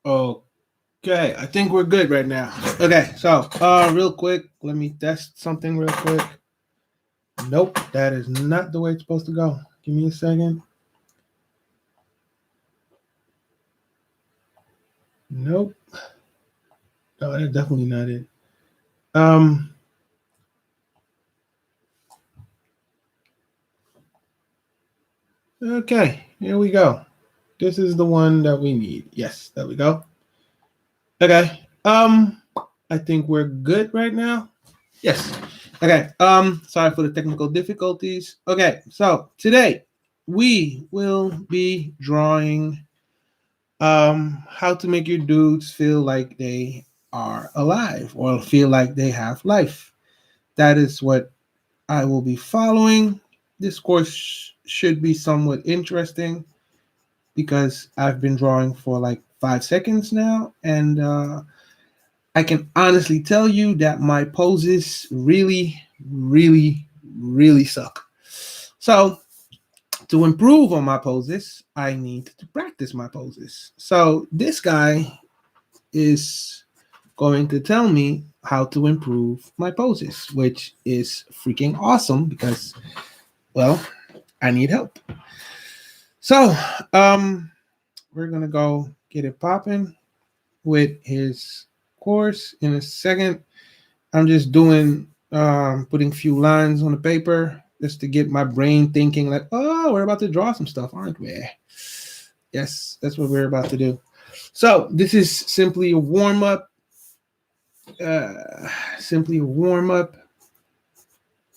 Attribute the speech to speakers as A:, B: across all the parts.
A: Okay, I think we're good right now. Okay, so real quick, let me test something real quick. Nope, that is not the way it's supposed to go. Give me a second. Nope. No, that's definitely not it. Um okay, here we go. This is the one that we need. Yes, there we go. Okay. I think we're good right now. Yes. Okay. Sorry for the technical difficulties. Okay, so today we will be drawing how to make your dudes feel like they are alive or feel like they have life. That is what I will be following. This course should be somewhat interesting because I've been drawing for like 5 seconds now, and I can honestly tell you that my poses really, really, really suck. So, to improve on my poses, I need to practice my poses. So, this guy is going to tell me how to improve my poses, which is freaking awesome because, well, I need help. So, um, we're gonna go get it popping with his course in a second. I'm just doing putting a few lines on the paper just to get my brain thinking like, oh, we're about to draw some stuff, aren't we? Yes, that's what we're about to do. So this is simply a warm up. Simply a warm up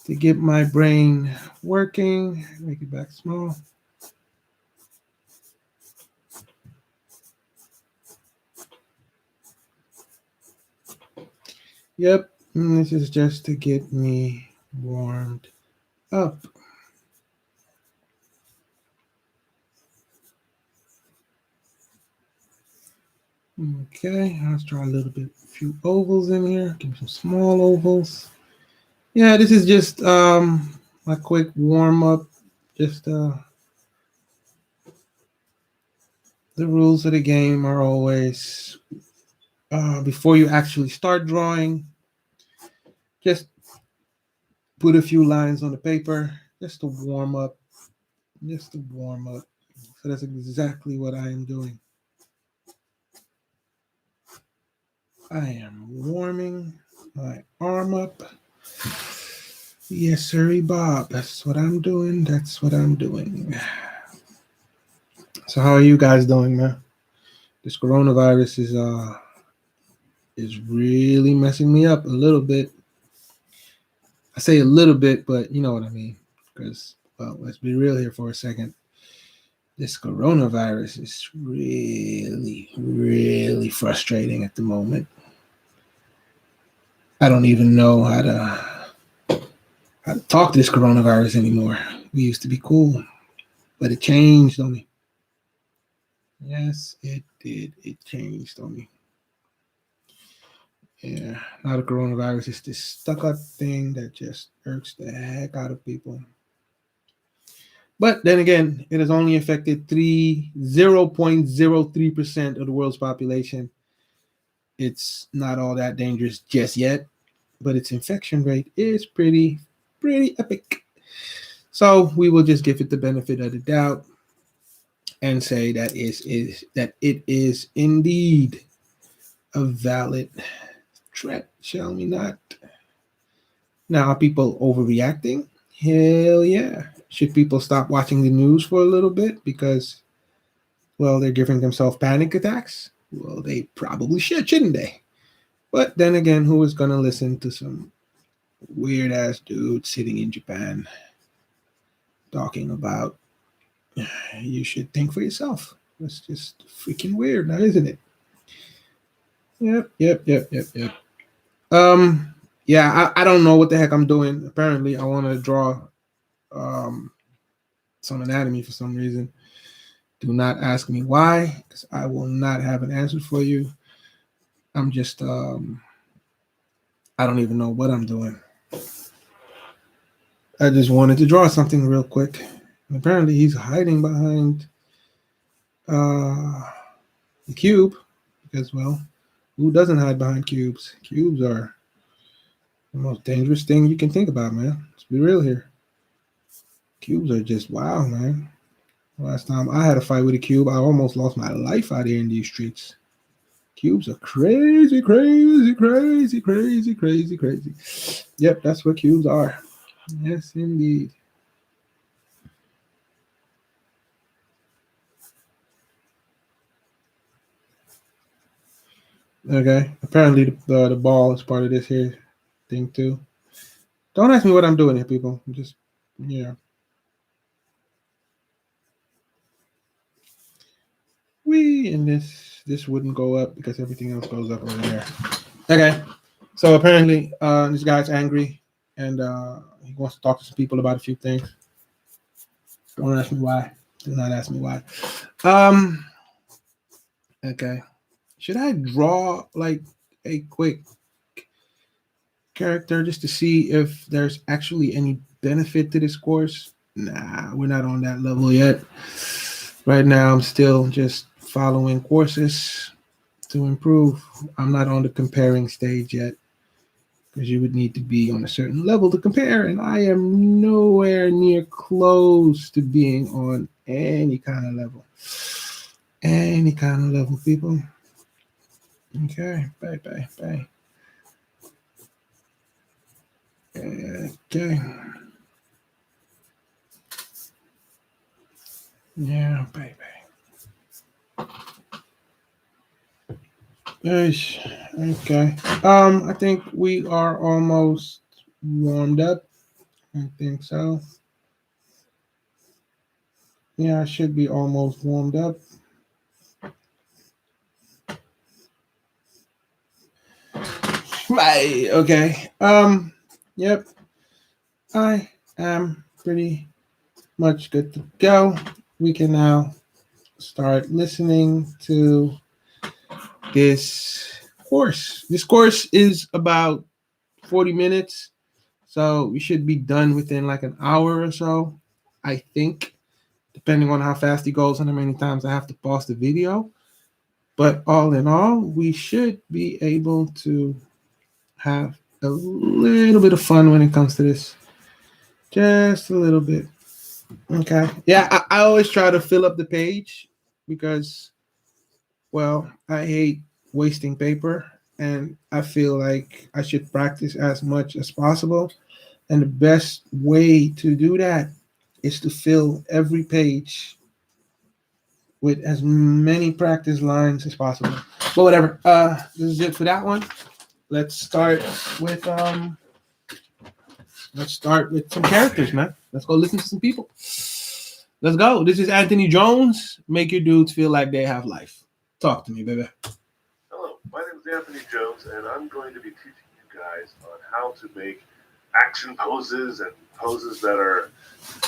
A: to get my brain working. Make it back small. Yep, this is just to get me warmed up. Okay, let's draw a little bit, a few ovals in here. Give me some small ovals. Yeah, this is just a quick warm up. Just the rules of the game are always before you actually start drawing, just put a few lines on the paper just to warm up, just to warm up. So that's exactly what I am doing. I am warming my arm up. Yes, sir, Bob. That's what I'm doing. That's what I'm doing. So how are you guys doing, man? This coronavirus is really messing me up a little bit. I say a little bit, but you know what I mean. Because, well, let's be real here for a second. This coronavirus is really, really frustrating at the moment. I don't even know how to talk to this coronavirus anymore. We used to be cool, but it changed on me. Yes, it did. It changed on me. Yeah, now the coronavirus is this stuck up thing that just irks the heck out of people. But then again, it has only affected 0.03% of the world's population. It's not all that dangerous just yet, but its infection rate is pretty epic. So we will just give it the benefit of the doubt and say that it is indeed a valid threat, shall we not? Now, are people overreacting? Hell yeah. Should people stop watching the news for a little bit because, well, they're giving themselves panic attacks? Well, they probably should, shouldn't they? But then again, who is going to listen to some weird ass dude sitting in Japan talking about you should think for yourself? That's just freaking weird now, isn't it? Yep. Um, yeah, I don't know what the heck I'm doing. Apparently, I want to draw um, some anatomy for some reason. Do not ask me why, because I will not have an answer for you. I'm just, I don't even know what I'm doing. I just wanted to draw something real quick. Apparently, he's hiding behind uh, the cube. as well. Who doesn't hide behind cubes? Cubes are the most dangerous thing you can think about, man. Let's be real here. Cubes are just wow, man. Last time I had a fight with a cube, I almost lost my life out here in these streets. Cubes are crazy, crazy, crazy, crazy, crazy, crazy. Yep, that's what cubes are. Yes, indeed. Okay. Apparently, the ball is part of this here thing too. Don't ask me what I'm doing here, people. I'm just yeah. We and this wouldn't go up because everything else goes up over there. Okay. So apparently, this guy's angry and he wants to talk to some people about a few things. Don't ask me why. Do not ask me why. Um. Okay. Should I draw like a quick character just to see if there's actually any benefit to this course? Nah, we're not on that level yet. Right now, I'm still just following courses to improve. I'm not on the comparing stage yet because you would need to be on a certain level to compare, and I am nowhere near close to being on any kind of level. Any kind of level, people. Okay, bye, bye, bye. Okay. Yeah, baby. Yes. Okay. I think we are almost warmed up. I think so. Yeah, I should be almost warmed up. Right. Okay. Yep. I am pretty much good to go. We can now start listening to this course. This course is about 40 minutes. So we should be done within like an hour or so, I think, depending on how fast he goes and how many times I have to pause the video. But all in all, we should be able to have a little bit of fun when it comes to this. Just a little bit. Okay. Yeah, I always try to fill up the page because, well, I hate wasting paper and I feel like I should practice as much as possible. And the best way to do that is to fill every page with as many practice lines as possible. But whatever. This is it for that one. Let's start with some characters, man. Let's go listen to some people. Let's go. This is Anthony Jones. Make your dudes feel like they have life. Talk to me, baby.
B: Hello, my name is Anthony Jones, and I'm going to be teaching you guys on how to make action poses and poses that are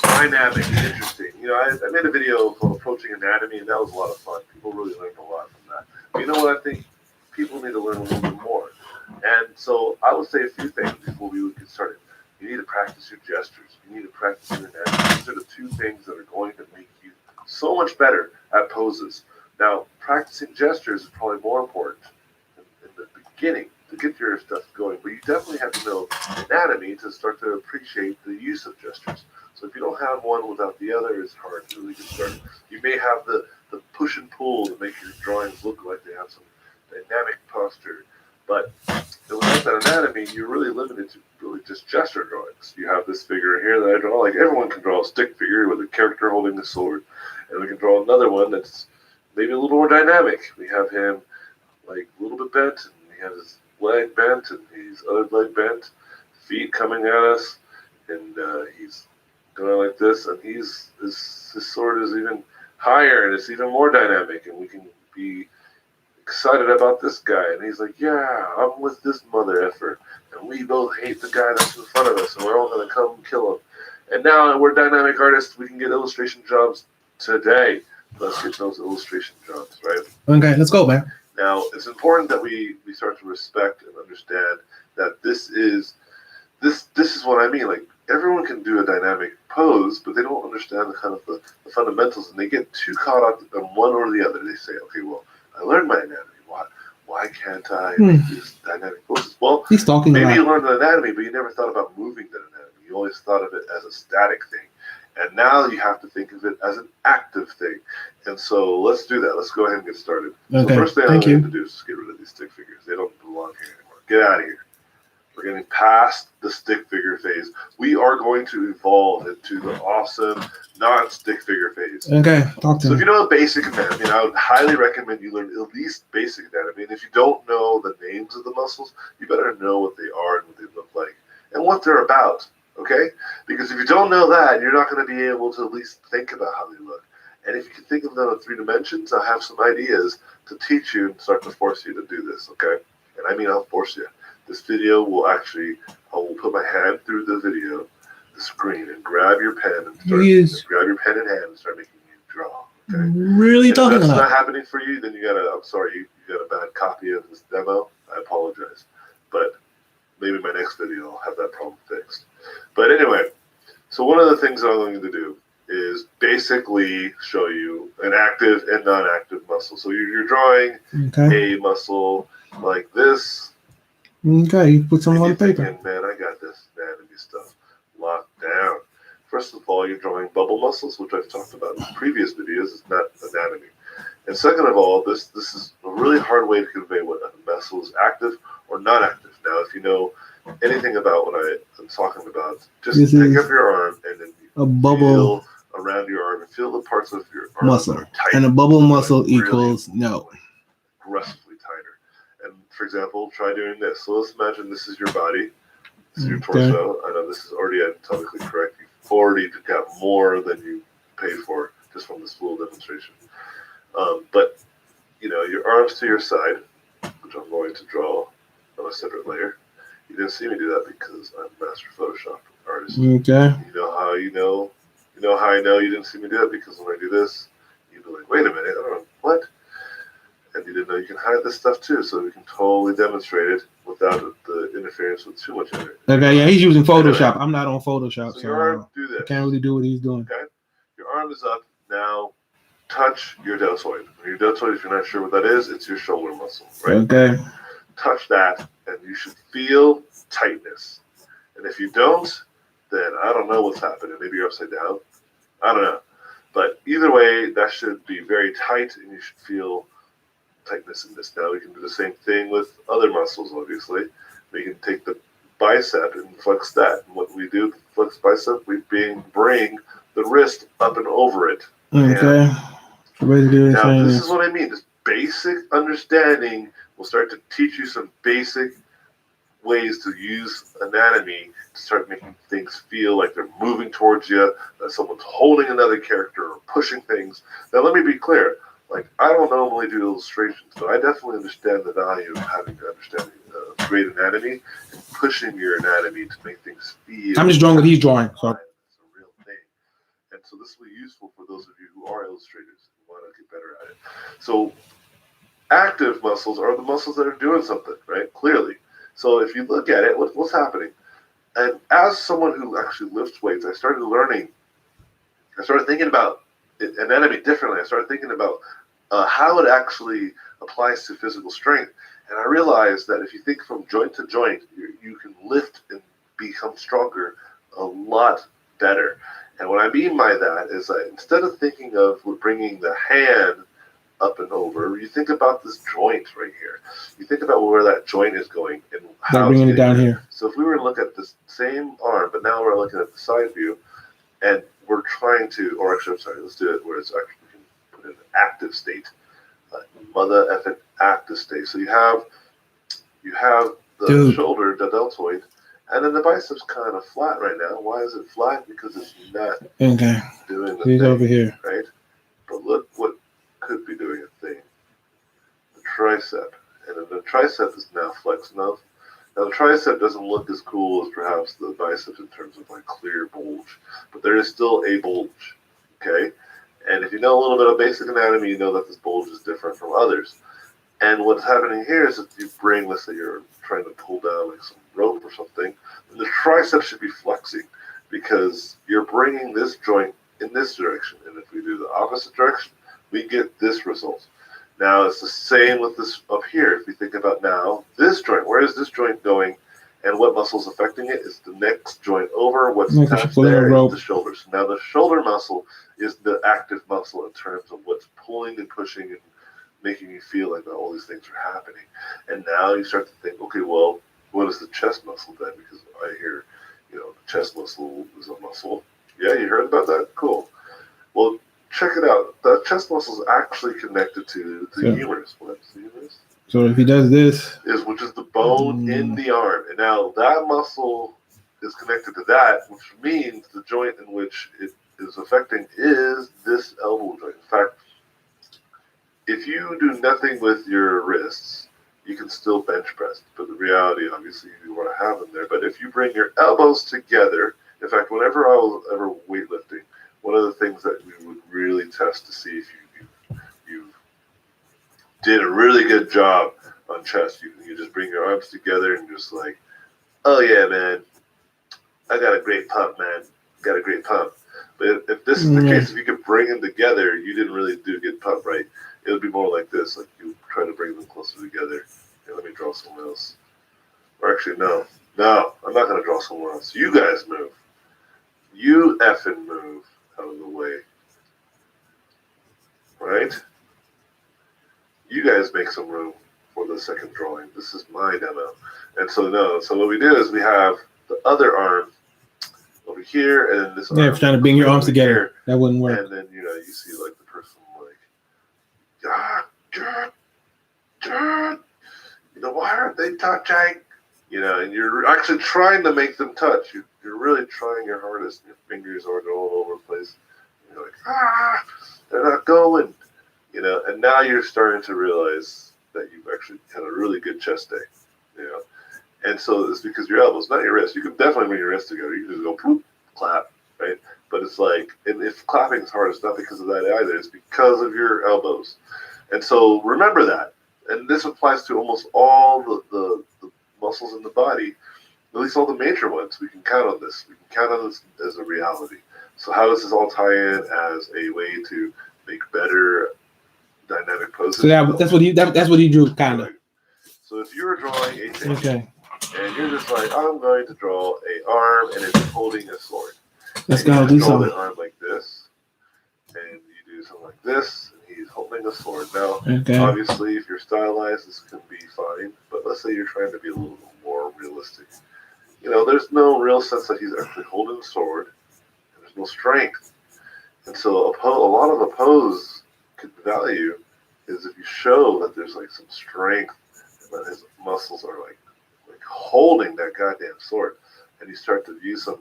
B: dynamic and interesting. I made a video called Approaching Anatomy, and that was a lot of fun. People really learned a lot from that. But you know what? I think people need to learn a little bit more. And so I would say a few things before we would get started. You need to practice your gestures. You need to practice your anatomy. These are the two things that are going to make you so much better at poses. Now, practicing gestures is probably more important in the beginning to get your stuff going, but you definitely have to know anatomy to start to appreciate the use of gestures. So if you don't have one without the other, it's hard to really get started. You may have the push and pull to make your drawings look like they have some dynamic posture, but without that anatomy, you're really limited to really just gesture drawings. You have this figure here that I draw, like everyone can draw a stick figure with a character holding a sword, and we can draw another one that's maybe a little more dynamic. We have him like a little bit bent, and he has his leg bent, and his other leg bent, feet coming at us, and he's going like this, and his sword is even higher, and it's even more dynamic, and we can be excited about this guy, and he's like, yeah, I'm with this mother effer, and we both hate the guy that's in front of us, and we're all gonna come kill him. And now we're dynamic artists. We can get illustration jobs today. Let's get those illustration jobs, right?
A: Okay, let's go, man.
B: Now, it's important that we start to respect and understand that this is what I mean. Like everyone can do a dynamic pose, but they don't understand the fundamentals, and they get too caught up on one or the other. They say, okay, well, I learned my anatomy. why can't I make these dynamic poses? Well,
A: He's talking a
B: maybe you
A: lot.
B: learned the anatomy, but you never thought about moving the anatomy. You always thought of it as a static thing. And now you have to think of it as an active thing. And so let's do that. Let's go ahead and get started.
A: Okay,
B: So first thing I'm
A: thank
B: going
A: you.
B: to do is just get rid of these stick figures. They don't belong here anymore. Get out of here. We're getting past the stick figure phase. We are going to evolve into the awesome non-stick figure phase.
A: Okay, talk to
B: So if
A: me.
B: you know basic anatomy, I would highly recommend you learn at least basic anatomy. And if you don't know the names of the muscles, you better know what they are and what they look like and what they're about, okay? Because if you don't know that, you're not going to be able to at least think about how they look. And if you can think of them in 3 dimensions, I'll have some ideas to teach you and start to force you to do this, okay? And I mean I'll force you. This video will actually, I will put my hand through the video, the screen, and grab your pen and grab your pen in hand and start making you draw. Okay.
A: Really
B: And
A: talking
B: if
A: a
B: that's not
A: lot.
B: happening for you, then I'm sorry, you got a bad copy of this demo. I apologize. But maybe my next video I'll have that problem fixed. But anyway, so one of the things that I'm going to do is basically show you an active and non-active muscle. So you're drawing
A: Okay.
B: a muscle like this.
A: Okay, you put some
B: And
A: on
B: you're
A: paper.
B: thinking, man, I got this anatomy stuff locked down. First of all, you're drawing bubble muscles, which I've talked about in previous videos. It's not anatomy. And second of all, this is a really hard way to convey what a muscle is active or not active. Now, if you know anything about what I'm talking about, just
A: This
B: pick
A: is
B: up your arm and then
A: a bubble
B: feel around your arm and feel the parts of your arm
A: muscle.
B: that are tight.
A: And a bubble muscle
B: like really,
A: equals no.
B: like, aggressively tighter. And for example, try doing this. So let's imagine this is your body. This is your torso. I know this is already anatomically correct. You've already got more than you paid for just from this little demonstration. But you know, your arms to your side, which I'm going to draw on a separate layer. You didn't see me do that because I'm a master Photoshop artist.
A: Okay.
B: You know how I know you didn't see me do it, because when I do this, you'd be like, wait a minute, I don't know what? And you didn't know you can hide this stuff too, so we can totally demonstrate it without the interference with too much of it.
A: Okay, yeah, he's using Photoshop. I'm not on Photoshop,
B: so your arm, do this.
A: I can't really do what he's doing.
B: Okay, your arm is up now. Touch your deltoid. Your deltoid, if you're not sure what that is, it's your shoulder muscle, right?
A: Okay.
B: Touch that, and you should feel tightness. And if you don't, then I don't know what's happening. Maybe you're upside down. I don't know. But either way, that should be very tight, and you should feel tightness in this. Now we can do the same thing with other muscles, obviously. We can take the bicep and flex that. And what we do, flex bicep, we bring the wrist up and over it.
A: Okay.
B: Now, this is what I mean. This basic understanding will start to teach you some basic ways to use anatomy to start making things feel like they're moving towards you, that someone's holding another character or pushing things. Now, let me be clear. Like, I don't normally do illustrations, but I definitely understand the value of having to understand great anatomy and pushing your anatomy to make things feel.
A: I'm just drawing what he's drawing. So.
B: It's a real thing. And so this will be useful for those of you who are illustrators and want to get better at it. So active muscles are the muscles that are doing something, right? Clearly. So if you look at it, what's happening? And as someone who actually lifts weights, I started thinking about anatomy differently. I started thinking about how it actually applies to physical strength. And I realized that if you think from joint to joint, you can lift and become stronger a lot better. And what I mean by that is that instead of thinking of bringing the hand up and over, you think about this joint right here. You think about where that joint is going and how
A: bringing it down here.
B: So if we were to look at this same arm, but now we're looking at the side view, and we're trying to, or actually, I'm sorry, let's do it where it's actually, we can put it in an active state. Mother effing active state. So you have the shoulder, the deltoid, and then the bicep's kind of flat right now. Why is it flat? Because it's not doing the thing,
A: over here,
B: right? But look what could be doing a thing. The tricep, and then the tricep is now flexed enough. Now the tricep doesn't look as cool as perhaps the biceps in terms of like clear bulge, but there is still a bulge, okay? And if you know a little bit of basic anatomy, you know that this bulge is different from others. And what's happening here is that you bring, let's say you're trying to pull down like some rope or something, and the tricep should be flexing because you're bringing this joint in this direction. And if we do the opposite direction, we get this result. Now it's the same with this up here. If we think about now, this joint, where is this joint going? And what muscle is affecting it is the next joint over. What's attached there is the shoulder. So now the shoulder muscle is the active muscle in terms of what's pulling and pushing and making you feel like all these things are happening. And now you start to think, okay, well, what is the chest muscle then? Because I hear, the chest muscle is a muscle. Yeah, you heard about that? Cool. Well, check it out. The chest muscle is actually connected to the humerus. What's the humerus?
A: So if he does this,
B: which is the bone in the arm, and now that muscle is connected to that, which means the joint in which it is affecting is this elbow joint. In fact, if you do nothing with your wrists, you can still bench press. But the reality, obviously, you want to have them there. But if you bring your elbows together, in fact, whenever I was ever weightlifting, one of the things that we would really test to see if you did a really good job on chest, you just bring your arms together and just like, oh yeah, man, I got a great pump, man. Got a great pump. But if this is the case, if you could bring them together, you didn't really do a good pump, right? It would be more like this, like you try to bring them closer together. Okay, let me draw someone else. Or actually, no, I'm not going to draw someone else. You guys move. You effing move out of the way. Right? You guys make some room for the second drawing. This is my demo. And so what we do is we have the other arm over here, and then this arm.
A: Yeah, trying to bring your arms together. Here. That wouldn't work.
B: And then, you see like the person like, why aren't they touching? And you're actually trying to make them touch. You're really trying your hardest, and your fingers are all over the place. And you're like, they're not going. And now you're starting to realize that you've actually had a really good chest day, And so it's because your elbows, not your wrist. You can definitely bring your wrists together. You can just go, poof, clap, right? But it's like, and if clapping is hard, it's not because of that either. It's because of your elbows. And so remember that. And this applies to almost all the muscles in the body, at least all the major ones. We can count on this. We can count on this as a reality. So how does this all tie in as a way to make better dynamic poses?
A: So that's what he drew, kind of.
B: So if you're drawing a thing,
A: okay,
B: and you're just like, I'm going to draw a arm, and it's holding a sword.
A: Let's go do something.
B: An arm like this, and you do something like this, and he's holding a sword. Now, obviously, if you're stylized, this can be fine. But let's say you're trying to be a little more realistic. There's no real sense that he's actually holding a sword, and there's no strength. And so a lot of the pose could value is if you show that there's like some strength and that his muscles are like holding that goddamn sword, and you start to view some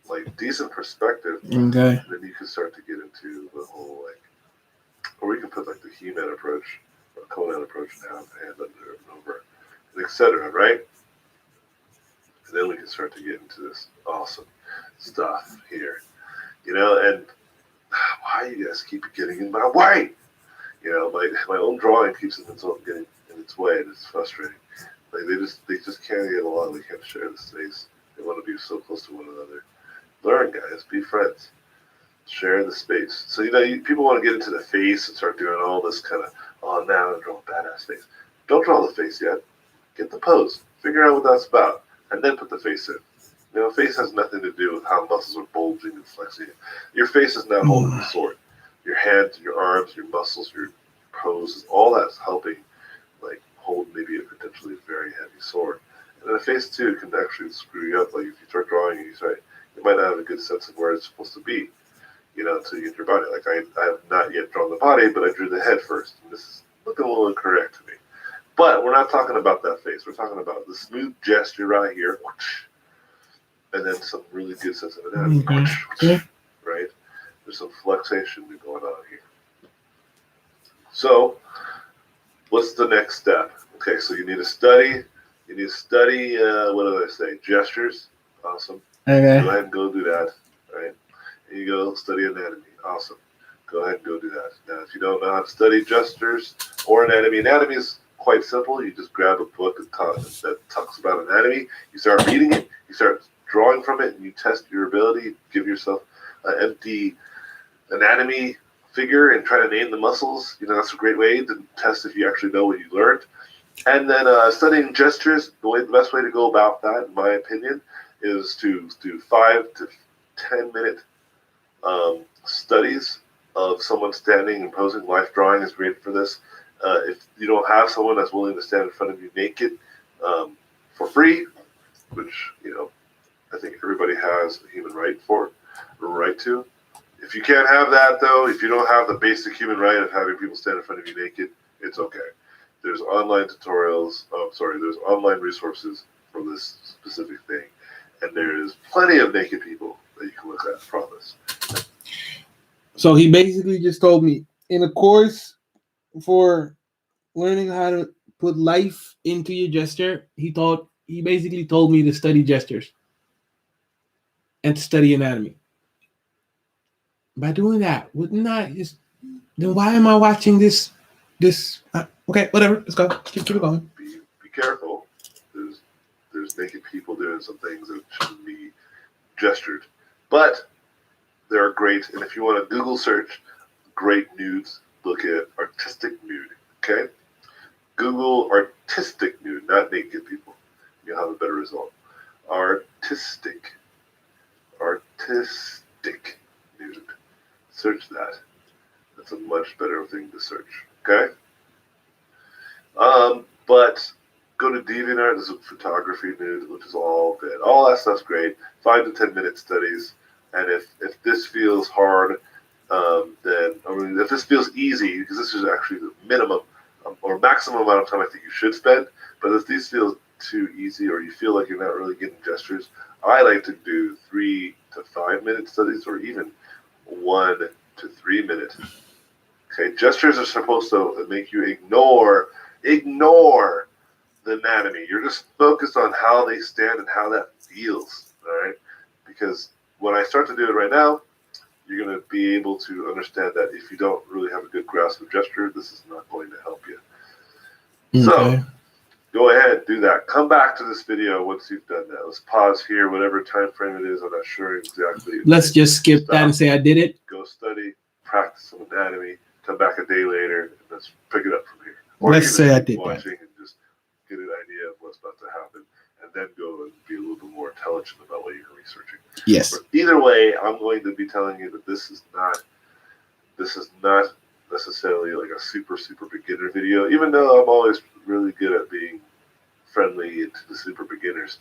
B: like decent perspective, and then you can start to get into the whole or we can put like the He-Man approach or Conan approach down, hand under and over, and etc. Right? And then we can start to get into this awesome stuff here, and why you guys keep getting in my way? My own drawing keeps getting in its way, and it's frustrating. Like they just can't get along. They can't share the space. They want to be so close to one another. Learn, guys. Be friends. Share the space. So people want to get into the face and start doing all this kind of, now I'm drawing a badass face. Don't draw the face yet. Get the pose. Figure out what that's about, and then put the face in. Face has nothing to do with how muscles are bulging and flexing. Your face is not holding the sword. Your hands, your arms, your muscles, your poses, all that's helping, like, hold maybe a potentially very heavy sword. And then a face, too, can actually screw you up. Like, if you start drawing and you might not have a good sense of where it's supposed to be, until you get your body. Like, I have not yet drawn the body, but I drew the head first. And this is looking a little incorrect to me. But we're not talking about that face. We're talking about the smooth gesture right here. And then some really good sense of anatomy, right? There's some flexation going on here. So, what's the next step? Okay, so you need to study. What did I say? Gestures. Awesome.
A: Okay.
B: Go ahead and go do that, right? And you go study anatomy. Awesome. Go ahead and go do that. Now, if you don't know how to study gestures or anatomy is quite simple. You just grab a book that talks about anatomy. You start reading it. You start drawing from it, and you test your ability. Give yourself an empty anatomy figure and try to name the muscles. That's a great way to test if you actually know what you learned. And then studying gestures, the best way to go about that, in my opinion, is to do 5 to 10 minute studies of someone standing and posing. Life drawing is great for this. If you don't have someone that's willing to stand in front of you naked for free, which I think everybody has a human right to. If you can't have that, though, if you don't have the basic human right of having people stand in front of you naked, it's okay. There's online tutorials. There's online resources for this specific thing, and there is plenty of naked people that you can look at. I promise.
A: So he basically just told me in a course for learning how to put life into your gesture, he basically told me to study gestures and to study anatomy. By doing that, wouldn't I just then why am I watching this okay, whatever, let's go. Keep it going.
B: Be careful. There's naked people doing some things that shouldn't be gestured. But they're great, and if you want to Google search great nudes, look at artistic nude, okay? Google artistic nude, not naked people. You'll have a better result. Artistic nude. Search that. That's a much better thing to search, okay? But go to DeviantArt, there's a photography nude, which is all good. All that stuff's great. 5 to 10 minute studies. And if this feels hard, if this feels easy, because this is actually the minimum or maximum amount of time I think you should spend, but if these feel too easy or you feel like you're not really getting gestures, I like to do 3 to 5 minute studies or even 1 to 3 minute. Okay, gestures are supposed to make you ignore the anatomy. You're just focused on how they stand and how that feels, all right? Because when I start to do it right now, you're going to be able to understand that if you don't really have a good grasp of gesture, this is not going to help you. Okay. So go ahead, do that. Come back to this video once you've done that. Let's pause here, whatever time frame it is. I'm not sure exactly.
A: Let's just skip that and say I did it.
B: Go study, practice some anatomy, come back a day later, and let's pick it up from here. Or
A: let's say I did
B: watching that. And just get an idea of what's about to happen, and then go and be a little bit more intelligent about what you're researching.
A: Yes.
B: But either way, I'm going to be telling you that this is not necessarily like a super beginner video, even though I'm always really good at being friendly to the super beginners.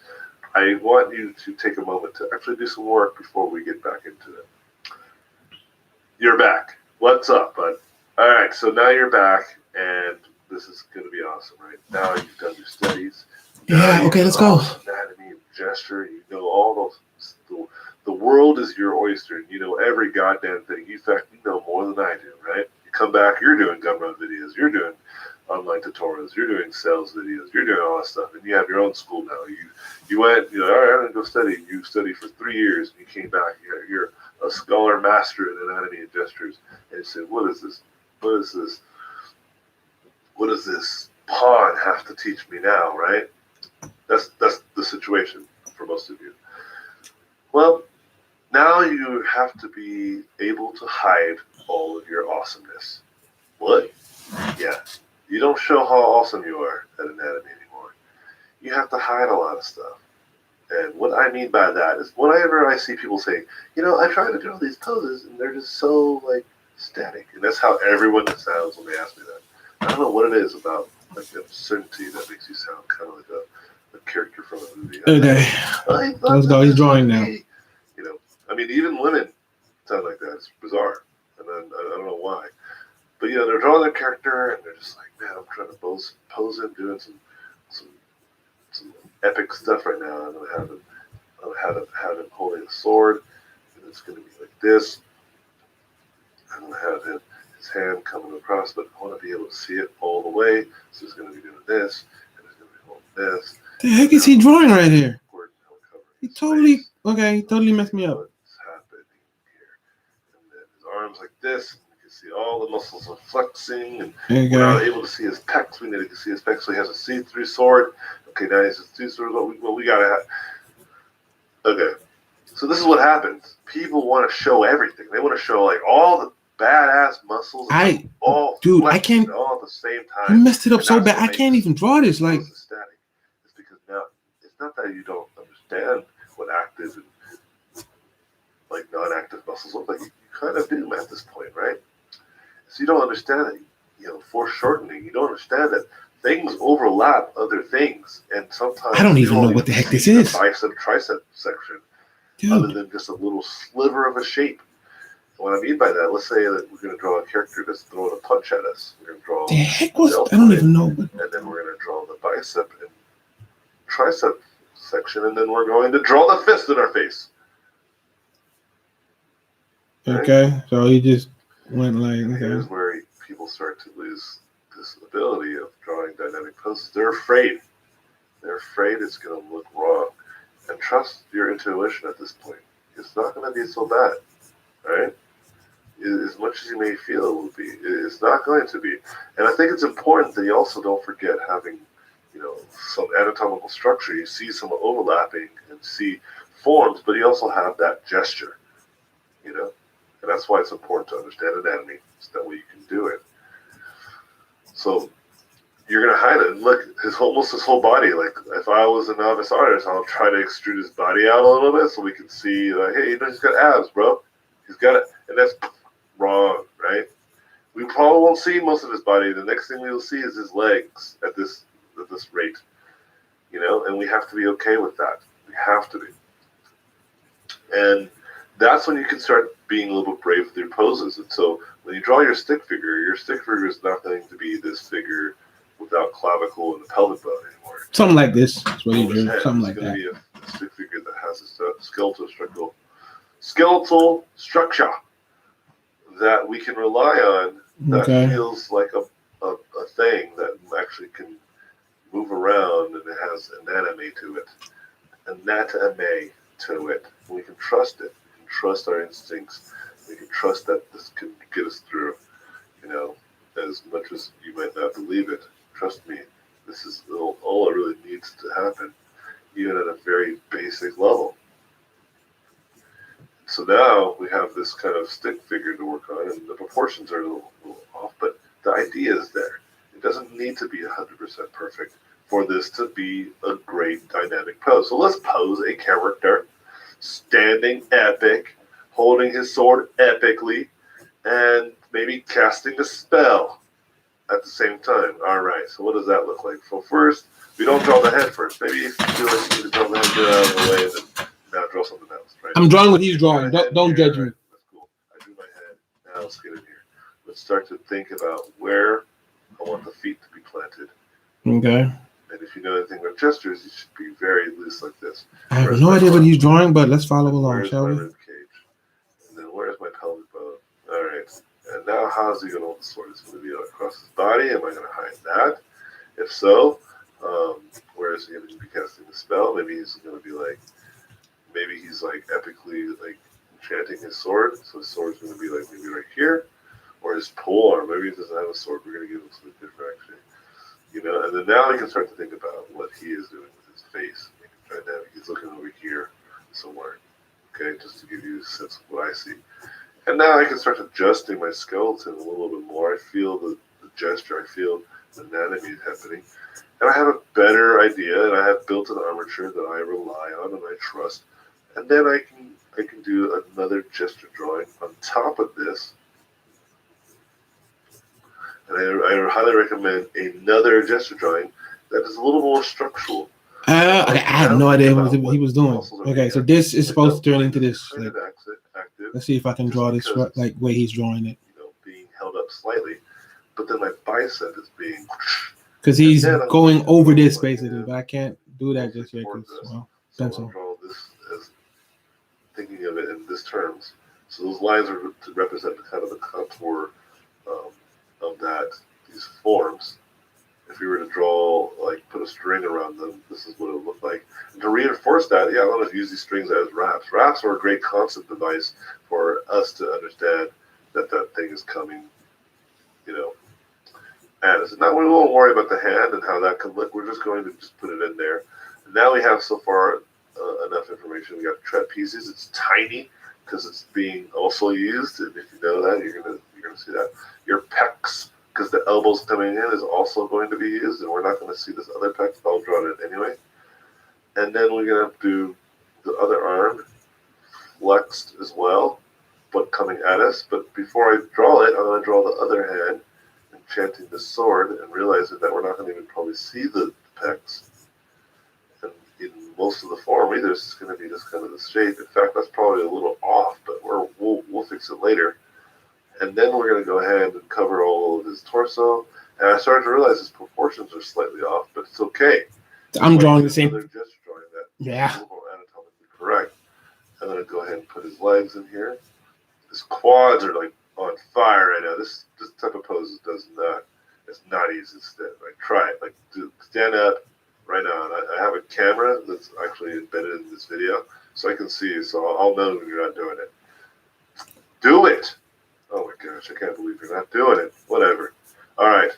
B: I want you to take a moment to actually do some work before we get back into it. You're back. What's up, bud? All right, so now you're back, and this is going to be awesome, right? Now you've done your studies.
A: Yeah, okay, let's go.
B: Anatomy and gesture, you know all those. The world is your oyster, and you know every goddamn thing. In fact, you know more than I do, right? You come back, you're doing Gumroad videos, you're doing online tutorials, you're doing sales videos, you're doing all that stuff, and you have your own school now. You went, all right, I'm gonna go study. You studied for 3 years, and you came back. You're a scholar master in anatomy and gestures, and you said, what is this? What does this pawn have to teach me now, right? That's the situation for most of you. Well, now you have to be able to hide all of your awesomeness. What? Yeah. You don't show how awesome you are at anatomy anymore. You have to hide a lot of stuff. And what I mean by that is whenever I see people say, I try to do all these poses and they're just so static. And that's how everyone sounds when they ask me that. I don't know what it is about the absurdity that makes you sound kind of like a character from a movie.
A: Okay. Let's go. He's drawing now.
B: Even women sound like that. It's bizarre. And then I don't know why. But, they're drawing their character and they're just like, man, I'm trying to pose him, doing some epic stuff right now. I'm going to have him holding a sword. And it's going to be like this. I'm going to have his hand coming across, but I want to be able to see it all the way. So he's going to be doing this, and he's going to be holding this.
A: The heck is he drawing right here? He totally messed me up.
B: What's happening here? And then his arms like this, and you can see all the muscles are flexing, and we're not able to see his pecs. We need to see his pecs, so he has a see-through sword. Okay, now he has a see-through sword. What we got to have. Okay, so this is what happens. People want to show everything. They want to show all badass muscles, all
A: dude, I
B: flexing
A: can't.
B: all at the same
A: I
B: time.
A: messed it up
B: And
A: so
B: that's
A: bad.
B: what
A: I can't
B: makes
A: even draw this. Like,
B: poses static. It's because now it's not that you don't understand what active and like non-active muscles look like. You kind of do at this point, right? So you don't understand that, foreshortening. You don't understand that things overlap other things, and sometimes
A: I don't
B: you
A: even know what the heck this
B: see
A: is,
B: the bicep tricep section other
A: dude.
B: than just a little sliver of a shape. And what I mean by that, let's say that we're going to draw a character that's throwing a punch at us. We're going to draw
A: The heck was?
B: deltoid,
A: I don't even know. What,
B: and then we're going to draw the bicep and tricep section, and then we're going to draw the fist in our face.
A: okay, right? So he just went like. Okay.
B: Here's where people start to lose this ability of drawing dynamic poses. They're afraid. They're afraid it's going to look wrong. And trust your intuition at this point. It's not going to be so bad, right? As much as you may feel it will be, it's not going to be. And I think it's important that you also don't forget having, some anatomical structure. You see some overlapping and see forms, but you also have that gesture, And that's why it's important to understand anatomy, so that way you can do it. So you're gonna hide it. Look, his whole body. Like if I was a novice artist, I'll try to extrude his body out a little bit so we can see. Like, hey, he's got abs, bro. He's got it, and that's wrong, right? We probably won't see most of his body. The next thing we will see is his legs at this rate, And we have to be okay with that. We have to be, and that's when you can start being a little bit brave with your poses. And so when you draw your stick figure is not going to be this figure without clavicle and the pelvic bone anymore.
A: Something like this. That's what he drew. Something like that.
B: It's going to be a stick figure that has a skeletal structure that we can rely on. That feels like a thing that actually can move around, and it has anatomy to it. We can trust it. We can trust our instincts. We can trust that this can get us through. As much as you might not believe it, trust me, this is all it really needs to happen, even at a very basic level. So now we have this kind of stick figure to work on, and the proportions are a little off, but the idea is there. It doesn't need to be 100% perfect for this to be a great dynamic pose. So let's pose a character standing epic, holding his sword epically, and maybe casting a spell at the same time. All right, so what does that look like? So first, we don't draw the head first. Maybe if you feel like you need to draw the head, get out of the way, and then now draw something else, right?
A: I'm drawing what he's drawing. Don't judge me.
B: Right. That's cool. I drew my head. Now let's get in here. Let's start to think about where I want the feet to be planted.
A: Okay.
B: And if you know anything about gestures, you should be very loose like this.
A: I have no idea what he's drawing, but let's follow along, shall we?
B: Rib cage? And then where's my pelvic bone? All right. And now how's he going to hold the sword? Is it going to be across his body? Am I going to hide that? If so, where is he going to be casting the spell? Maybe he's going to be like, epically like enchanting his sword. So his sword's going to be like maybe right here, or his pole, or maybe he doesn't have a sword. We're going to give him something different actually. And then now we can start to think about what he is doing with his face. He's looking over here somewhere. Okay, just to give you a sense of what I see. And now I can start adjusting my skeleton a little bit more. I feel the gesture. I feel the anatomy happening. And I have a better idea, and I have built an armature that I rely on and I trust. And then I can do another gesture drawing on top of this. And I highly recommend another gesture drawing that is a little more structural.
A: I had no idea what he was doing. Okay, so this is supposed to turn into this. Like, let's see if I can draw this like way he's drawing it.
B: Being held up slightly, but then my bicep is being.
A: Because he's going over this basically, but I can't do that just yet.
B: Pencil. Draw this as thinking of it in this terms. So those lines are to represent kind of the contour of these forms. If you were to draw, put a string around them, this is what it would look like. And to reinforce that, I want to use these strings as wraps. Wraps are a great concept device for us to understand that thing is coming, at us. Now we won't worry about the hand and how that can look. We're just going to just put it in there. And now we have so far enough information. We got trapezius. It's tiny. because it's being also used, and if you know that, you're gonna see that. Your pecs, because the elbows coming in, is also going to be used, and we're not going to see this other pec, but I'll draw it anyway. And then we're going to do the other arm flexed as well, but coming at us. But before I draw it, I'm going to draw the other hand, enchanting the sword, and realizing that we're not going to even probably see the pecs. And in most of the form, either it's going to be just kind of this shape. In fact, that's probably a little off, but we'll fix it later. And then we're going to go ahead and cover all of his torso. And I started to realize his proportions are slightly off, but it's okay.
A: I'm drawing the same.
B: Just drawing that.
A: Yeah.
B: A little more anatomically correct. I'm going to go ahead and put his legs in here. His quads are like on fire right now. This type of pose it's not easy to stand. Like try it. Like stand up right now. And I have a camera that's actually embedded in this video, so I can see you. So I'll know when you're not doing it. Do it. Oh my gosh, I can't believe you're not doing it. Whatever. All right.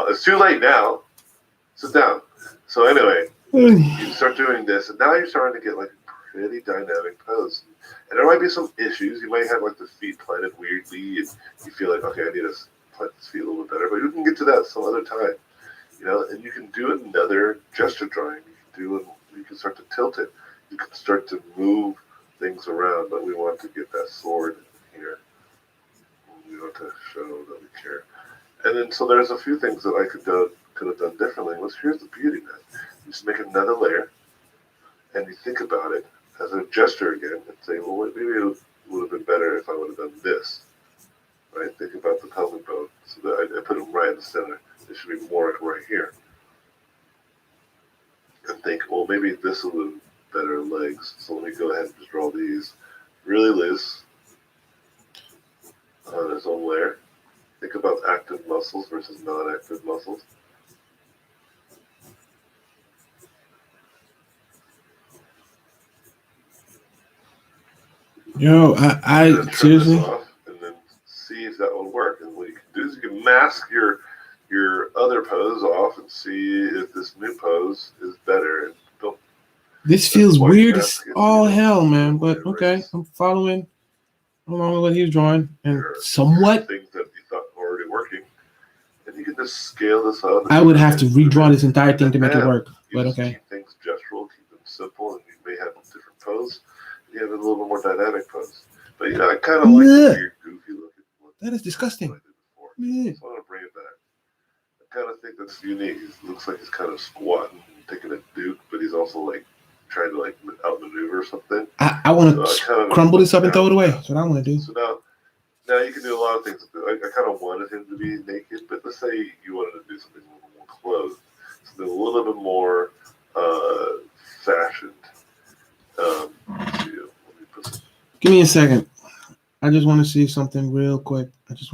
B: It's too late now. Sit down. So anyway, you start doing this, and now you're starting to get like a pretty dynamic pose. And there might be some issues. You might have like the feet planted weirdly, and you feel like, okay, I need to plant this feet a little bit better. But you can get to that some other time. And you can do another gesture drawing. You can start to tilt it. You can start to move things around, but we want to get that sword here. We want to show that we care. And then, so there's a few things that I could have done differently. Here's the beauty, man. You just make another layer, and you think about it as a gesture again, and say, well, maybe it would have been better if I would have done this. Right? Think about the pelvic bone. So that I put them right in the center. It should be more right here. And think, well, maybe this will have better legs. So let me go ahead and just draw these really loose on his own layer. Think about active muscles versus non-active muscles.
A: Yo, I seriously.
B: And then see if that will work. And what you can do is you can mask your other pose off and see if this new pose is better. And
A: this feels weird as all hell, man. But okay, I'm following along with what he's drawing, and somewhat
B: things that you thought were already working. And you can just scale this up.
A: I would have to redraw this entire thing to make it work. But okay.
B: Keep things gestural, keep them simple, and you may have a different pose. You have a little bit more dynamic pose. But I kind of like the weird, goofy looking one.
A: That is disgusting.
B: So I want to bring it back. I kind of think that's unique. It looks like he's kind of squatting, taking a duke, but he's also like trying to like outmaneuver something.
A: I want to crumble this up and throw it away. That's what I want to do.
B: So now you can do a lot of things. I kind of wanted him to be naked, but let's say you wanted to do something a little more clothed, something a little bit more fashioned.
A: Give me a second. I just want to see something real quick. This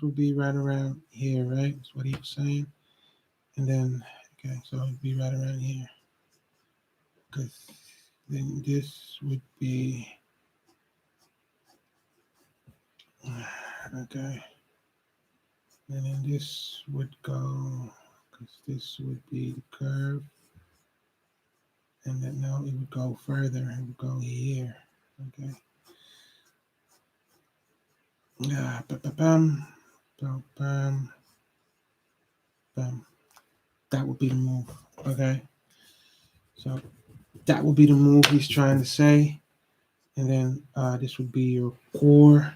A: would be right around here, right? That's what he was saying. And then, okay, so it would be right around here. Because then this would be, okay. And then this would go, because this would be the curve. And then now it would go further. It would go here. Okay. Yeah. Bam. That would be the move. Okay. So that would be the move he's trying to say. And then this would be your core.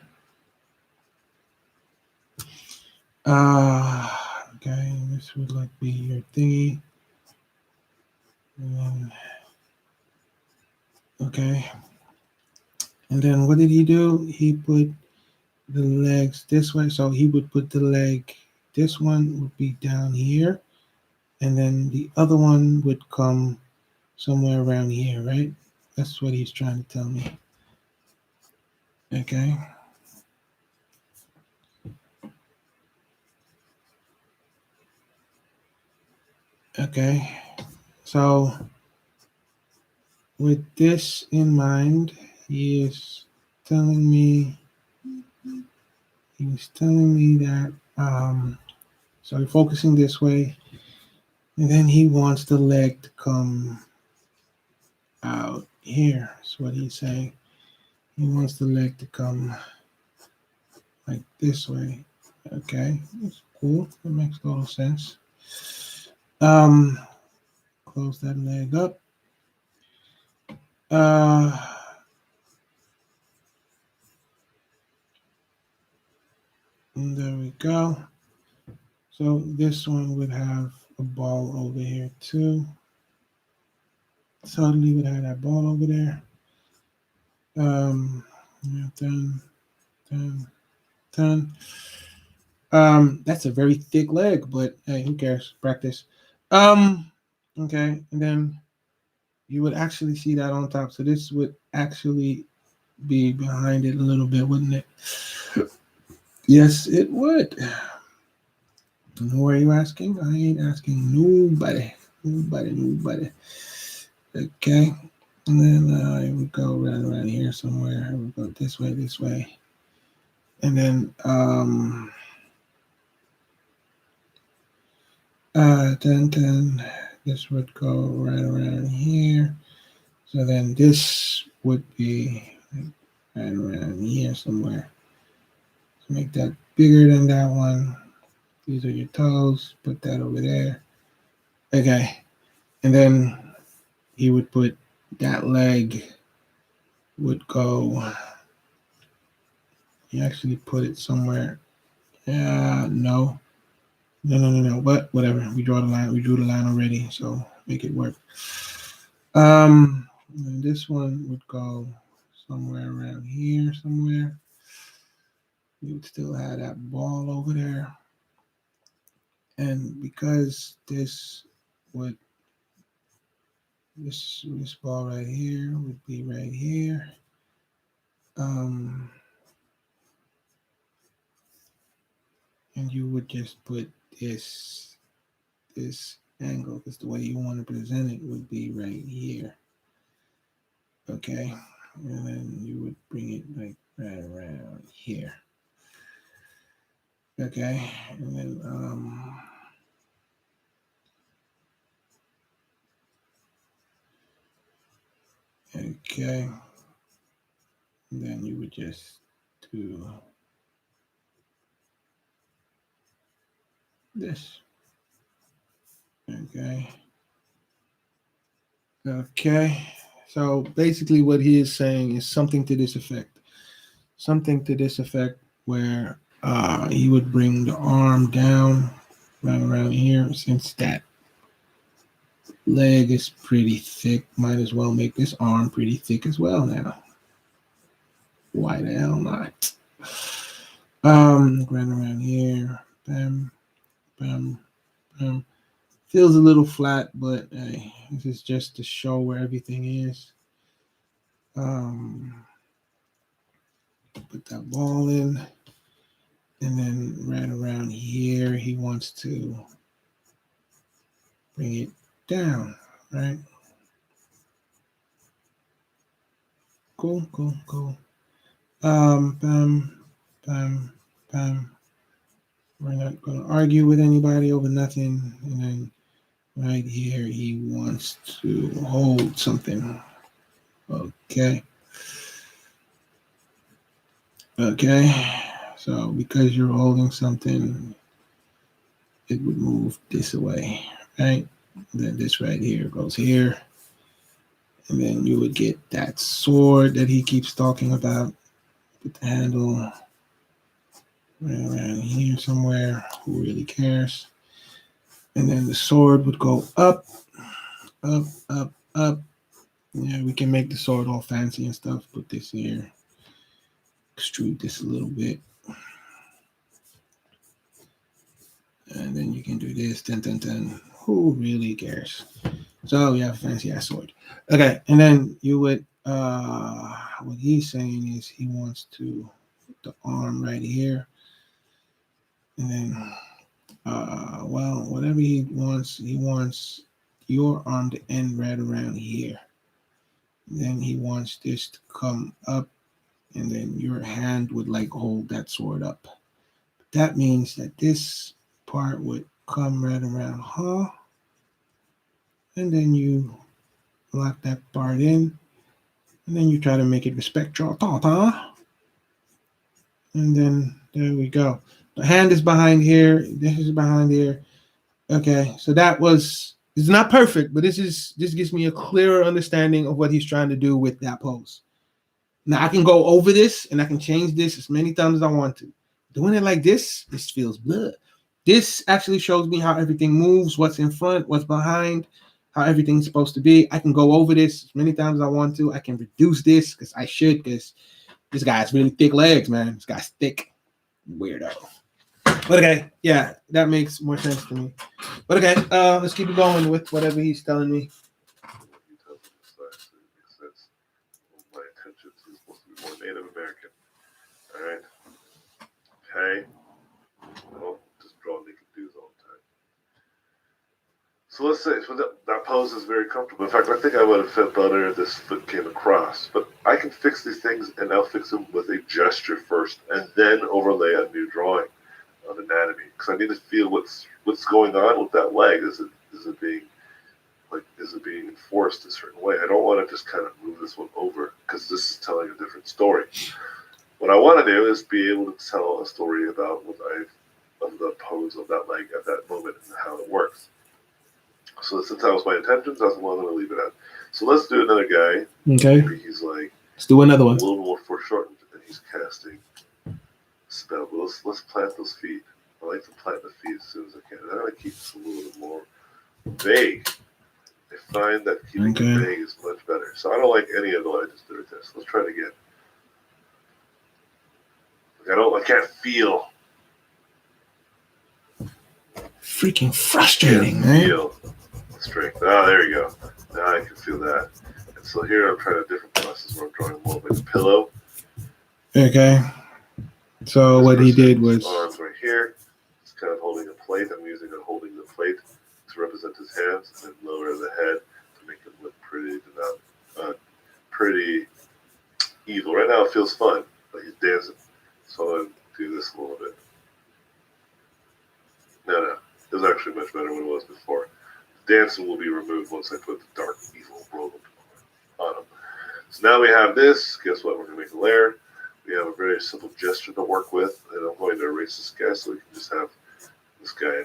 A: Okay. This would like be your thingy. And then, okay. And then what did he do? He put the legs this way. So he would put the leg, this one would be down here. And then the other one would come somewhere around here, right? That's what he's trying to tell me. Okay. Okay. So with this in mind, he is telling me that so you're focusing this way, and then he wants the leg to come out here. That's what he's saying. He wants the leg to come like this way. Okay, that's cool. That makes total sense. Close that leg up. And there we go. So this one would have a ball over here too. Suddenly would have that ball over there. Yeah, 10. That's a very thick leg, but hey, who cares? Practice. Okay, and then you would actually see that on top. So this would actually be behind it a little bit, wouldn't it? Yes, it would. Who are you asking? I ain't asking nobody. Nobody. Okay. And then I would go right around here somewhere. I would go this way. And then then this would go right around here. So then this would be right around here somewhere. So make that bigger than that one. These are your toes. Put that over there. Okay. And then he would put that leg would go. He actually put it somewhere. No. But whatever. We draw the line. We drew the line already, so make it work. And this one would go somewhere around here somewhere. You would still have that ball over there. And because this ball right here would be right here. And you would just put this angle, because the way you want to present it would be right here. Okay, and then you would bring it like right around here. Okay, and then okay, and then you would just do this. Okay, so basically what he is saying is something to this effect. Where he would bring the arm down right around here. Since that leg is pretty thick, might as well make this arm pretty thick as well now. Why the hell not? Right around here. Bam, bam, bam. Feels a little flat, but hey, this is just to show where everything is. Put that ball in. And then right around here, he wants to bring it down, right? Cool. Bam, bam, bam. We're not going to argue with anybody over nothing. And then right here, he wants to hold something. Okay. So because you're holding something, it would move this away, right? And then this right here goes here. And then you would get that sword that he keeps talking about. Put the handle right around here somewhere. Who really cares? And then the sword would go up. Yeah, we can make the sword all fancy and stuff. Put this here. Extrude this a little bit. And then you can do this. Dun. Who really cares? So we have a fancy ass sword. Okay, and then you would what he's saying is he wants to put the arm right here. And then whatever he wants your arm to end right around here. And then he wants this to come up, and then your hand would like hold that sword up. That means that this part would come right around and then you lock that part in, And then you try to make it respect your tata. And then there we go. The hand is behind here. This is behind here. Okay, so that was, it's not perfect, but this gives me a clearer understanding of what he's trying to do with that pose. Now I can go over this and I can change this as many times as I want to. Doing it like this feels good. This actually shows me how everything moves, what's in front, what's behind, how everything's supposed to be. I can go over this as many times as I want to. I can reduce this because I should, because this guy has really thick legs, man. This guy's thick. Weirdo. But okay, yeah, that makes more sense to me. But okay, let's keep it going with whatever he's telling me.
B: He tells me this side, so it makes sense. My intentions is supposed to be more Native American. All right. Okay. I don't just draw naked dudes all the time. So let's say so that pose is very comfortable. In fact, I think I would have felt better if this foot came across. But I can fix these things, and I'll fix them with a gesture first, and then overlay a new drawing of anatomy, because I need to feel what's going on with that leg. Is it being enforced a certain way? I don't want to just kind of move this one over because this is telling a different story. What I want to do is be able to tell a story about of the pose of that leg at that moment and how it works. So since that was my intentions, that's what I'm going to leave it at. So let's do another guy.
A: Okay.
B: Maybe he's like
A: Let's do another one.
B: a little more foreshortened, and he's casting spell. But let's plant those feet. I like to plant the feet as soon as I can. I want to keep this a little bit more vague. I find that keeping it vague is much better. So I don't like any of the what I just did with this. Let's try it again. I can't feel.
A: Freaking frustrating, man.
B: Feel strength. Ah, there you go. Now I can feel that. And so here I'm trying a different process where I'm drawing more like a pillow.
A: Okay. So this what he did was
B: arms right here. He's kind of holding a plate. I'm using a holding the plate to represent his hands, and then lower the head to make him look pretty evil. Right now it feels fun, but he's dancing. So I'm going to do this a little bit. No. It was actually much better than it was before. Dancing will be removed once I put the dark, evil robe on him. So now we have this. Guess what? We're going to make a layer. We have a very simple gesture to work with, and I'm going to erase this guy so we can just have this guy.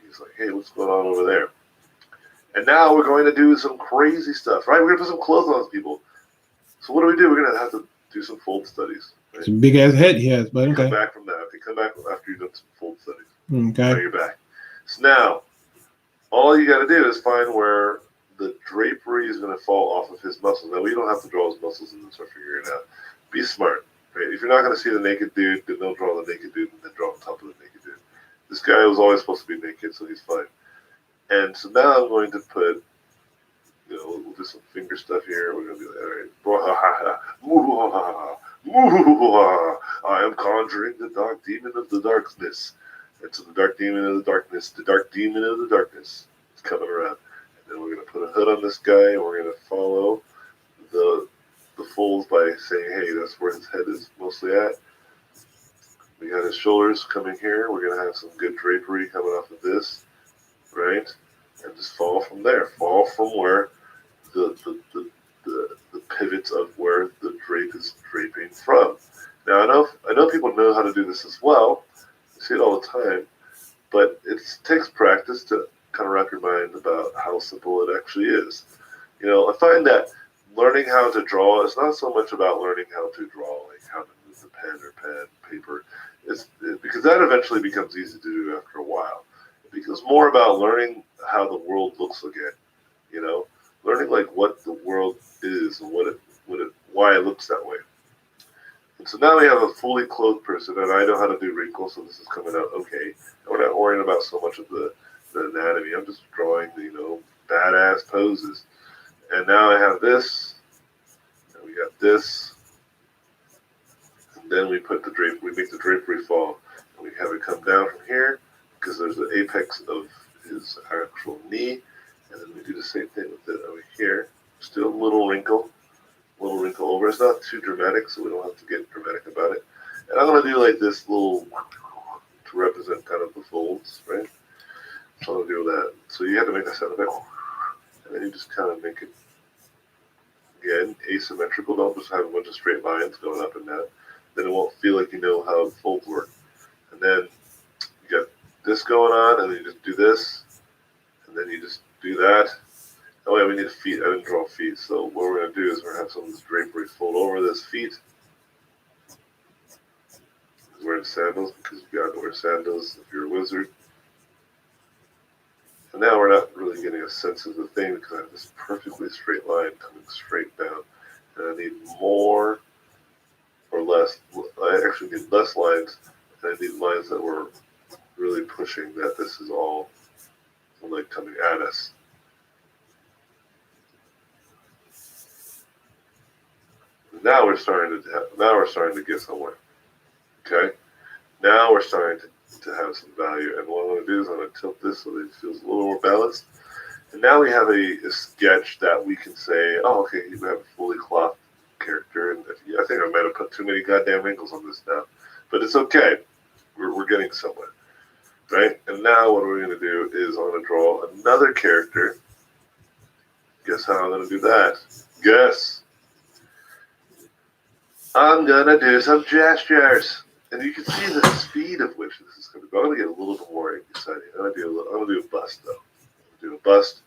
B: He's like, hey, what's going on over there? And now we're going to do some crazy stuff, right? We're going to put some clothes on those people. So what do? We're going to have to do some fold studies. Right?
A: It's a big-ass head he has, but okay.
B: Come back from that. Okay, come back after you've done some fold studies.
A: Okay.
B: Now you're back. So now, all you got to do is find where the drapery is going to fall off of his muscles. Now, we don't have to draw his muscles in this or figure it out. Be smart. Right? If you're not going to see the naked dude, then don't draw the naked dude and then draw on top of the naked dude. This guy was always supposed to be naked, so he's fine. And so now I'm going to put, we'll do some finger stuff here. We're going to do that. All right. I am conjuring the dark demon of the darkness. And so the dark demon of the darkness is coming around. And then we're going to put a hood on this guy, and we're going to follow the folds by saying, hey, that's where his head is mostly at. We got his shoulders coming here. We're going to have some good drapery coming off of this, right? And just fall from there. Fall from where the pivots of where the drape is draping from. Now, I know people know how to do this as well. I see it all the time, but it takes practice to kind of wrap your mind about how simple it actually is. I find that learning how to draw is not so much about learning how to draw, like how to move the pen or paper, because that eventually becomes easy to do after a while. It becomes more about learning how the world looks again, learning like what the world is and why it looks that way. And so now we have a fully clothed person, and I know how to do wrinkles, so this is coming out okay. And we're not worrying about so much of the anatomy. I'm just drawing the badass poses. And now I have this, and we got this, and then we put we make the drapery fall, and we have it come down from here, because there's the apex of his actual knee, and then we do the same thing with it over here. Still a little wrinkle over. It's not too dramatic, so we don't have to get dramatic about it. And I'm going to do like this little, to represent kind of the folds, right? So I'll do that. So you have to make a sound effect, and then you just kind of make it again, asymmetrical. Don't just have a bunch of straight lines going up and down. Then it won't feel like you know how folds work. And then you got this going on, and then you just do this, and then you just do that. Oh yeah, we need feet. I didn't draw feet, so what we're going to do is we're going to have some of this drapery fold over this feet. He's wearing sandals because you got to wear sandals if you're a wizard. And now we're not really getting a sense of the thing because I have this perfectly straight line coming straight down. And I need more or less. I actually need less lines, and I need lines that were really pushing that this is all like coming at us. Now we're starting to get somewhere. Okay? Now we're starting to have some value. And what I'm going to do is I'm going to tilt this so that it feels a little more balanced. And now we have a sketch that we can say, oh, okay, you have a fully clothed character. And I think I might have put too many goddamn wrinkles on this now. But it's okay. We're getting somewhere. Right? And now what we're going to do is I'm going to draw another character. Guess how I'm going to do that? Guess. I'm going to do some gestures. And you can see the speed of which this is going to go. I'm going to get a little bit more exciting. I'm going to do a bust, though. I'm going to do a bust.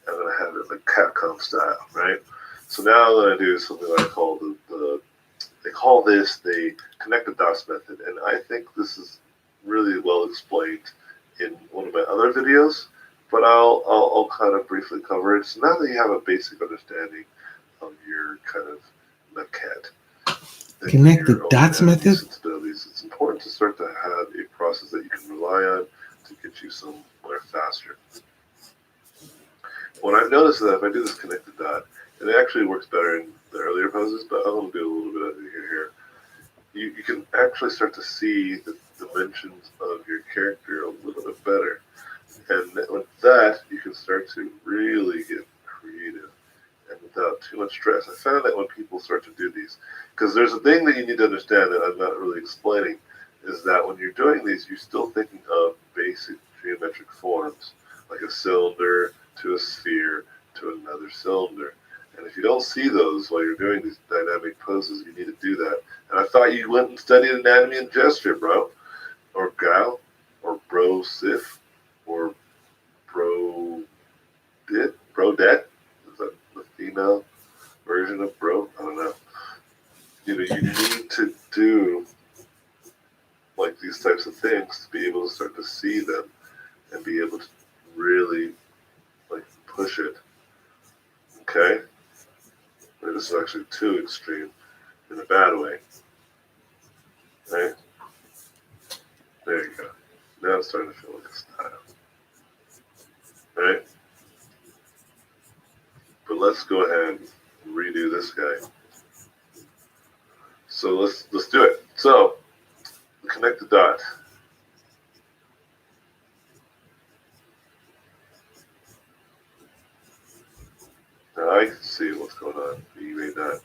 B: I'm going to have it like Capcom style, right? So now I'm going to do something I call they call this the connected dots method. And I think this is really well explained in one of my other videos, but I'll kind of briefly cover it. So now that you have a basic understanding of your kind of maquette,
A: Connected dots method?
B: It's important to start to have a process that you can rely on to get you somewhere faster. What I've noticed is that if I do this connected dot, and it actually works better in the earlier poses, but I'm going to do a little bit of it here. You can actually start to see the dimensions of your character a little bit better. And with that, you can start to really get creative and without too much stress. I found that when people start to do these, because there's a thing that you need to understand that I'm not really explaining, is that when you're doing these, you're still thinking of basic geometric forms, like a cylinder to a sphere to another cylinder. And if you don't see those while you're doing these dynamic poses, you need to do that. And I thought you went and studied anatomy and gesture, bro. Or gal. Or bro sif. Or bro dit. Brodette. Is that the female version of bro? I don't know. You need to do like these types of things to be able to start to see them and be able to really like push it. Okay? This is actually too extreme in a bad way. Right? There you go. Now it's starting to feel like a style. Right? But let's go ahead and redo this guy. So let's do it. So connect the dot. Now I can see what's going on. You made that.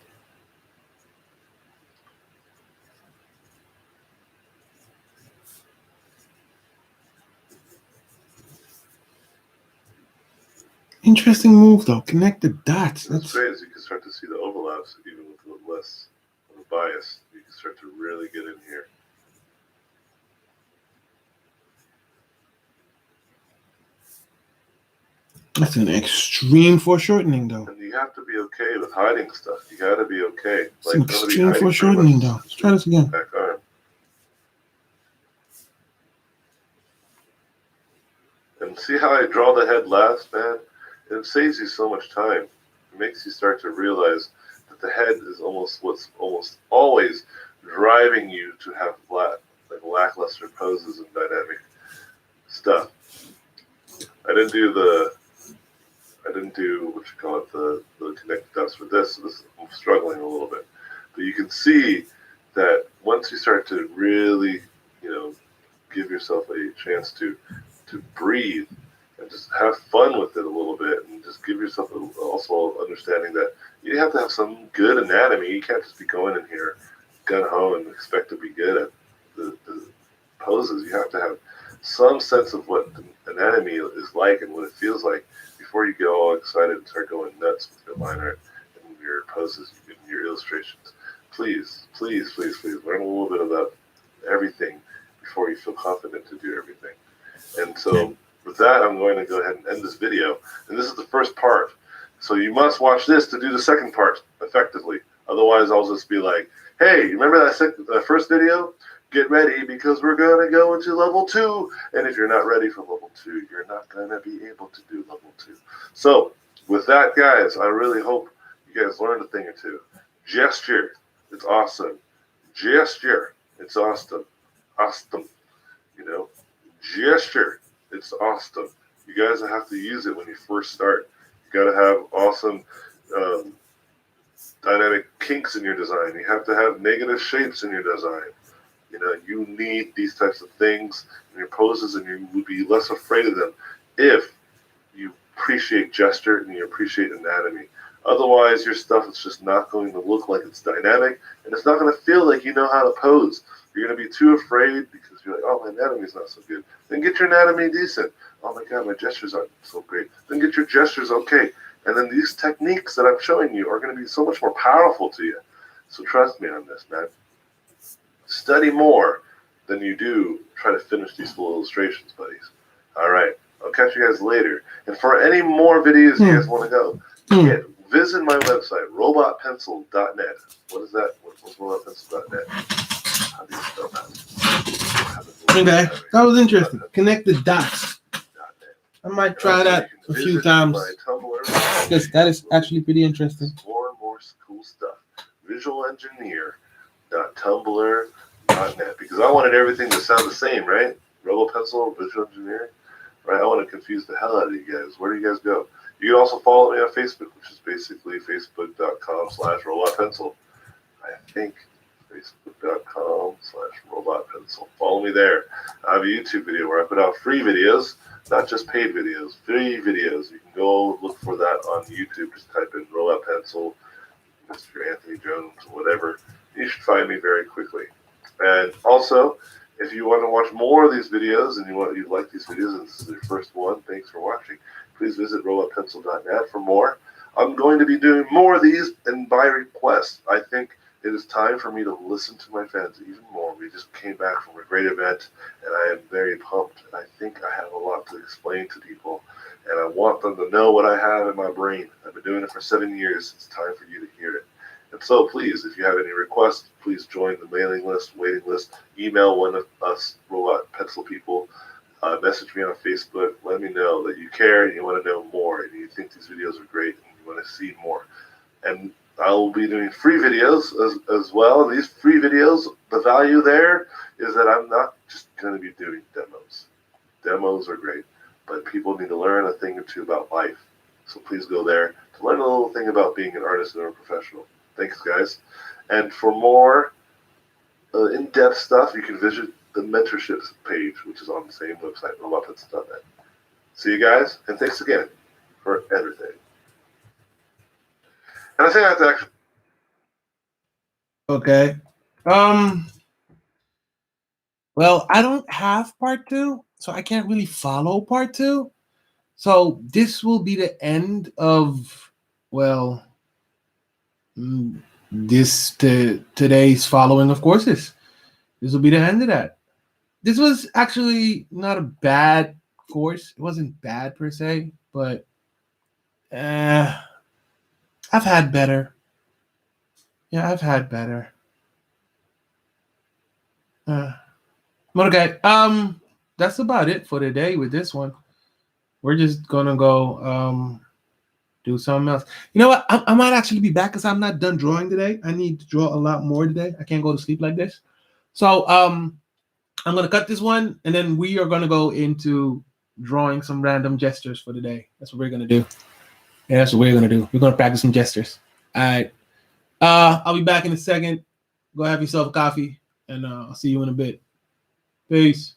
A: Interesting move, though. Connect the dots.
B: That's great, as you can start to see the overlaps, even with a little less of a bias. You can start to really get in here.
A: That's an extreme foreshortening, though.
B: And you have to be okay with hiding stuff. You got to be okay.
A: It's an extreme foreshortening, though. Let's try this again.
B: Back arm. And see how I draw the head last, man? It saves you so much time. It makes you start to realize that the head is what's almost always driving you to have lackluster poses and dynamic stuff. I didn't do what you call it, the connected dots for this. So I'm struggling a little bit. But you can see that once you start to really, give yourself a chance to breathe and just have fun with it a little bit, and just give yourself also understanding that you have to have some good anatomy. You can't just be going in here gung-ho and expect to be good at the poses. You have to have some sense of what anatomy is like and what it feels like before you get all excited and start going nuts with your liner and your poses. poses in your illustrations. Please, please, please, please learn a little bit about everything before you feel confident to do everything. And so with that, I'm going to go ahead and end this video. And this is the first part. So you must watch this to do the second part effectively. Otherwise, I'll just be like, hey, you remember that first video? Get ready because we're going to go into level 2. And if you're not ready for level 2, you're not going to be able to do level 2. So with that, guys, I really hope you guys learned a thing or two. Gesture, it's awesome. Gesture, it's awesome. Awesome. You know, gesture, it's awesome. You guys have to use it when you first start. You got to have awesome dynamic kinks in your design. You have to have negative shapes in your design. You know, you need these types of things in your poses, and you will be less afraid of them if you appreciate gesture and you appreciate anatomy. Otherwise, your stuff is just not going to look like it's dynamic, and it's not going to feel like you know how to pose. You're going to be too afraid because you're like, oh, my anatomy's not so good. Then get your anatomy decent. Oh, my God, my gestures aren't so great. Then get your gestures okay. And then these techniques that I'm showing you are going to be so much more powerful to you. So trust me on this, man. Study more than you do try to finish these full illustrations, buddies. All right. I'll catch you guys later. And for any more videos you guys want to go, visit my website, robotpencil.net. What is that? What's robotpencil.net? How do you spell that?
A: Okay. That was interesting. Connect the dots. I might try that a few times because that is actually pretty interesting.
B: More and more cool stuff. VisualEngineer.tumblr.net, because I wanted everything to sound the same, right? RoboPencil, Visual Engineering, right? I want to confuse the hell out of you guys. Where do you guys go? You can also follow me on Facebook, which is basically facebook.com/robotpencil. I think facebook.com/robotpencil. Follow me there. I have a YouTube video where I put out free videos, not just paid videos, free videos. You can go look for that on YouTube. Just type in Robot Pencil, Mr. Anthony Jones, whatever. You should find me very quickly. And also, if you want to watch more of these videos and you like these videos and this is your first one, thanks for watching. Please visit robotpencil.net for more. I'm going to be doing more of these, and by request. I think it is time for me to listen to my fans even more. We just came back from a great event, and I am very pumped. I think I have a lot to explain to people, and I want them to know what I have in my brain. I've been doing it for 7 years. It's time for you to hear it. And so please, if you have any requests, please join the mailing list, waiting list, email one of us Robot Pencil people, message me on Facebook, let me know that you care and you want to know more and you think these videos are great and you want to see more. And I will be doing free videos as well. And these free videos, the value there is that I'm not just going to be doing demos. Demos are great, but people need to learn a thing or two about life. So please go there to learn a little thing about being an artist and a professional. Thanks, guys. And for more in-depth stuff, you can visit the mentorships page, which is on the same website, robotpencil.net. See you guys, and thanks again for everything. And I think I have to actually.
A: Okay. Well, I don't have part 2, so I can't really follow part 2. So this will be the end of, well, today's following of courses. This will be the end of that. This was actually not a bad course. It wasn't bad per se, but I've had better. Yeah, I've had better. But okay, that's about it for today with this one. We're just gonna go do something else. You know what? I might actually be back because I'm not done drawing today. I need to draw a lot more today. I can't go to sleep like this. So I'm gonna cut this one, and then we are gonna go into drawing some random gestures for the day. That's what we're gonna do. Yeah, that's what we're gonna do. We're gonna practice some gestures. All right. I'll be back in a second. Go have yourself a coffee, and I'll see you in a bit. Peace.